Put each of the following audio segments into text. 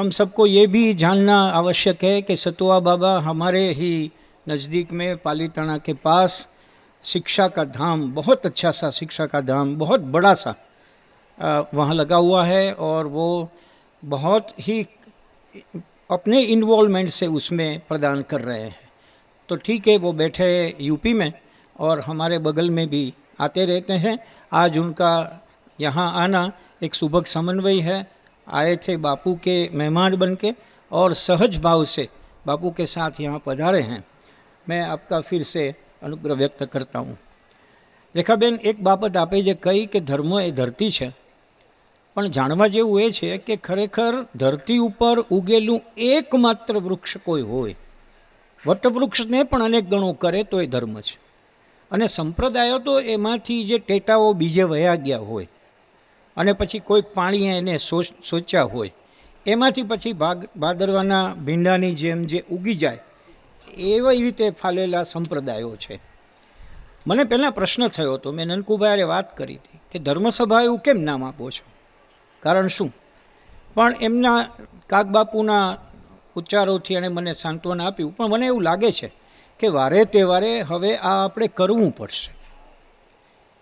हम सबको ये भी जानना आवश्यक है कि सतुआ बाबा हमारे ही नज़दीक में पालीताना के पास शिक्षा का धाम, बहुत अच्छा सा शिक्षा का धाम, बहुत बड़ा सा वहाँ लगा हुआ है और वो बहुत ही अपने इन्वॉल्वमेंट से उसमें प्रदान कर रहे हैं। तो ठीक है, वो बैठे यूपी में और हमारे बगल में भी आते रहते हैं। आज उनका यहाँ आना एक सुभग समन्वय है। आए थे बापू के मेहमान बन के और सहज भाव से बापू के साथ यहाँ पधारे हैं। मैं आपका फिर से अनुग्रह व्यक्त करता हूँ। રેખાબેન, એક બાબત આપે જે કહી કે ધર્મ એ ધરતી છે, પણ જાણવા જેવું એ છે કે ખરેખર ધરતી ઉપર ઉગેલું એકમાત્ર વૃક્ષ કોઈ હોય, વટવૃક્ષને પણ અનેક ગણો કરે તો એ ધર્મ છે. અને સંપ્રદાયો તો એમાંથી જે ટેટાઓ બીજે વયા ગયા હોય અને પછી કોઈક પાણીએ એને સોચ્યા હોય, એમાંથી પછી ભાદરવાના ભીંડાની જેમ જે ઉગી જાય એવી રીતે ફાલેલા સંપ્રદાયો છે. મને પહેલાં પ્રશ્ન થયો હતો, મેં નનકુભાઈ વાત કરી હતી કે ધર્મસભા એવું કેમ નામ આપો છો, કારણ શું? પણ એમના કાગબાપુના ઉચ્ચારોથી એણે મને સાંત્વના આપ્યું. પણ મને એવું લાગે છે કે વારે તહેવારે હવે આ આપણે કરવું પડશે.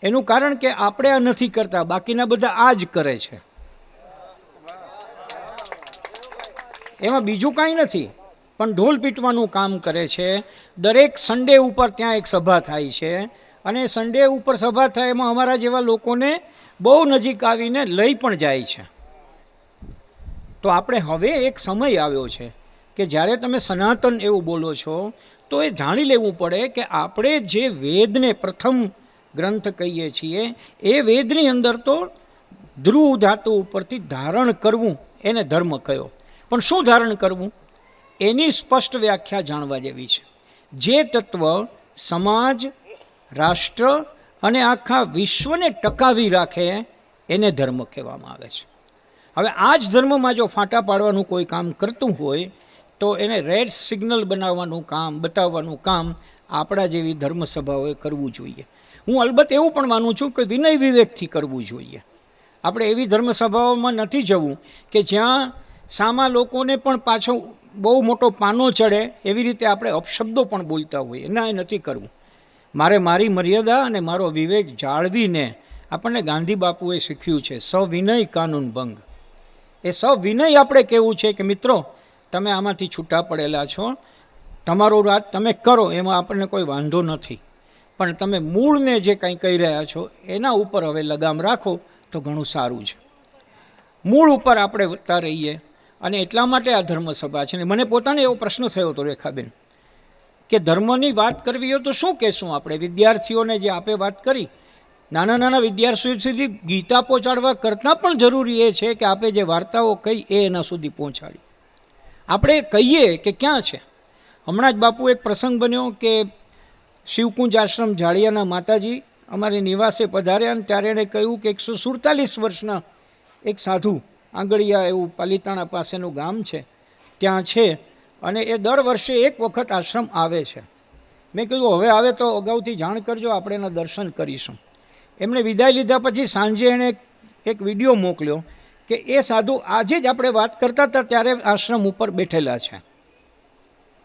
એનું કારણ કે આપણે આ નથી કરતા, બાકીના બધા આ જ કરે છે. એમાં બીજું કાંઈ નથી, પણ ઢોલ પીટવાનું કામ કરે છે. દરેક સન્ડે ઉપર ત્યાં એક સભા થાય છે અને સન્ડે ઉપર સભા થાય એમાં અમારા જેવા લોકોને બહુ નજીક આવીને લઈ પણ જાય છે. તો આપણે હવે એક સમય આવ્યો છે કે જ્યારે તમે સનાતન એવું બોલો છો તો એ જાણી લેવું પડે કે આપણે જે વેદને પ્રથમ ગ્રંથ કહીએ છીએ એ વેદની અંદર તો ધ્રુવ ધાતુ ઉપરથી ધારણ કરવું એને ધર્મ કયો. પણ શું ધારણ કરવું એની સ્પષ્ટ વ્યાખ્યા જાણવા જેવી છે. જે તત્વ સમાજ, રાષ્ટ્ર અને આખા વિશ્વને ટકાવી રાખે એને ધર્મ કહેવામાં આવે છે. હવે આ જ ધર્મમાં જો ફાંટા પાડવાનું કોઈ કામ કરતું હોય તો એને રેડ સિગ્નલ બનાવવાનું કામ, બતાવવાનું કામ આપણા જેવી ધર્મસભાઓએ કરવું જોઈએ. હું અલબત્ત એવું પણ માનું છું કે વિનય વિવેકથી કરવું જોઈએ. આપણે એવી ધર્મસભાઓમાં નથી જવું કે જ્યાં સામા લોકોને પણ પાછો બહુ મોટો પાનો ચડે એવી રીતે આપણે અપશબ્દો પણ બોલતા હોઈએ. ના, એ નથી કરવું. મારે મારી મર્યાદા અને મારો વિવેક જાળવીને, આપણને ગાંધી બાપુએ શીખ્યું છે સવિનય કાનૂન ભંગ. એ સવિનય આપણે કહેવું છે કે મિત્રો તમે આમાંથી છૂટા પડેલા છો, તમારો રાત તમે કરો, એમાં આપણને કોઈ વાંધો નથી, પણ તમે મૂળને જે કંઈ કહી રહ્યા છો એના ઉપર હવે લગામ રાખો તો ઘણું સારું છે. મૂળ ઉપર આપણે વધતા રહીએ અને એટલા માટે આ ધર્મસભા છે. ને મને પોતાને એવો પ્રશ્ન થયો હતો રેખાબેન કે ધર્મની વાત કરવી હોય તો શું કહેશું આપણે? વિદ્યાર્થીઓને જે આપે વાત કરી, નાના નાના વિદ્યાર્થીઓ સુધી ગીતા પહોંચાડવા કરતાં પણ જરૂરી એ છે કે આપણે જે વાર્તાઓ કહી એ એના સુધી પહોંચાડી. આપણે કહીએ કે ક્યાં છે. હમણાં જ બાપુ એક પ્રસંગ બન્યો કે શિવકુંજ આશ્રમ જાળિયાના માતાજી અમારી નિવાસે પધાર્યા અને ત્યારે એણે કહ્યું કે 147 વર્ષના એક સાધુ, આંગળિયા એવું પાલીતાણા પાસેનું ગામ છે, ત્યાં છે અને એ દર વર્ષે એક વખત આશ્રમ આવે છે. મેં કીધું હવે આવે તો અગાઉથી જાણ કરજો, આપણે એના દર્શન કરીશું. એમણે વિદાય લીધા પછી સાંજે એણે એક વિડીયો મોકલ્યો કે એ સાધુ આજે જ આપણે વાત કરતા હતા ત્યારે આશ્રમ ઉપર બેઠેલા છે.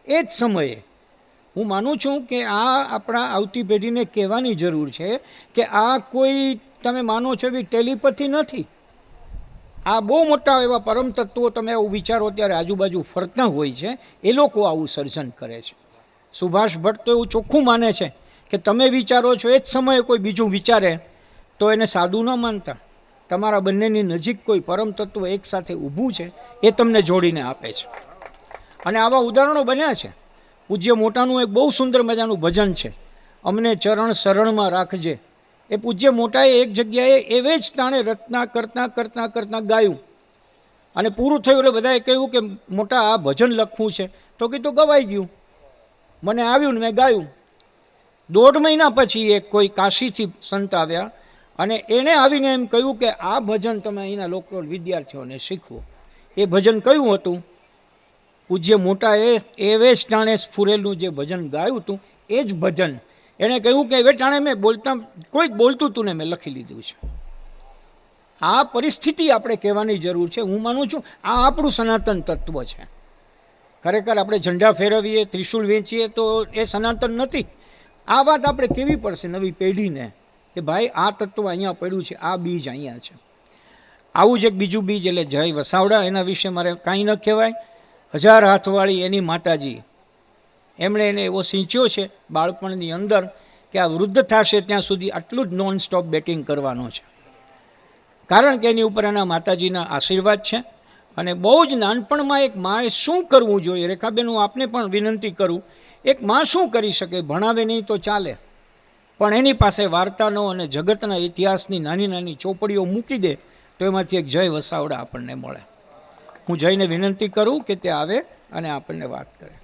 એ જ સમયે હું માનું છું કે આ આપણા આવતી પેઢીને કહેવાની જરૂર છે કે આ કોઈ તમે માનો છો એવી ટેલિપથી નથી. આ બહુ મોટા એવા પરમ તત્વો તમે આવું વિચારો ત્યારે આજુબાજુ ફરતા હોય છે, એ લોકો આવું સર્જન કરે છે. સુભાષ ભટ્ટ તો એવું ચોખ્ખું માને છે કે તમે વિચારો છો એ જ સમયે કોઈ બીજું વિચારે તો એને સાદું ન માનતા. તમારા બંનેની નજીક કોઈ પરમ તત્વ એકસાથે ઊભું છે એ તમને જોડીને આપે છે. અને આવા ઉદાહરણો બન્યા છે. પૂજ્ય મોટાનું એક બહુ સુંદર મજાનું ભજન છે, અમને ચરણ શરણમાં રાખજે. એ પૂજ્ય મોટાએ એક જગ્યાએ એવે જ તાણે રચના કરતાં કરતાં કરતાં ગાયું અને પૂરું થયું એટલે બધાએ કહ્યું કે મોટા આ ભજન લખવું છે. તો કીધું ગવાઈ ગયું, મને આવ્યું ને મેં ગાયું. 1.5 મહિના પછી એક કોઈ કાશીથી સંત આવ્યા અને એણે આવીને એમ કહ્યું કે આ ભજન તમે અહીંના લોકો વિદ્યાર્થીઓને શીખવો. એ ભજન કયું હતું? પૂજ્ય મોટાએ એવે જ ટાણે સ્ફુરેલું જે ભજન ગાયું હતું એ જ ભજન એણે કહ્યું કે એવે ટાણે મેં બોલતા કોઈક બોલતું હતું ને મેં લખી લીધું છે. આ પરિસ્થિતિ આપણે કહેવાની જરૂર છે. હું માનું છું આ આપણું સનાતન તત્વ છે. ખરેખર આપણે ઝંડા ફેરવીએ, ત્રિશૂળ વેચીએ તો એ સનાતન નથી. આ વાત આપણે કહેવી પડશે નવી પેઢીને કે ભાઈ આ તત્વ અહીંયા પડ્યું છે, આ બીજ અહીંયા છે. આવું જ એક બીજું બીજ એટલે જય વસાવડા. એના વિશે મારે કાંઈ ન કહેવાય. 1000 હાથવાળી એની માતાજી, એમણે એને એવો સિંચ્યો છે બાળપણની અંદર કે આ વૃદ્ધ થશે ત્યાં સુધી આટલું જ નોન સ્ટોપ બેટિંગ કરવાનો છે. કારણ કે એની ઉપર એના માતાજીના આશીર્વાદ છે. અને બહુ જ નાનપણમાં એક માએ શું કરવું જોઈએ, રેખાબેન હું આપને પણ વિનંતી કરું, એક માં શું કરી શકે? ભણાવે નહીં તો ચાલે, પણ એની પાસે વાર્તાનો અને જગતના ઇતિહાસની નાની નાની ચોપડીઓ મૂકી દે તો એમાંથી એક જય વસાવડા આપણને મળે. હું જઈને વિનંતી કરું કે તે આવે અને આપણને વાત કરે.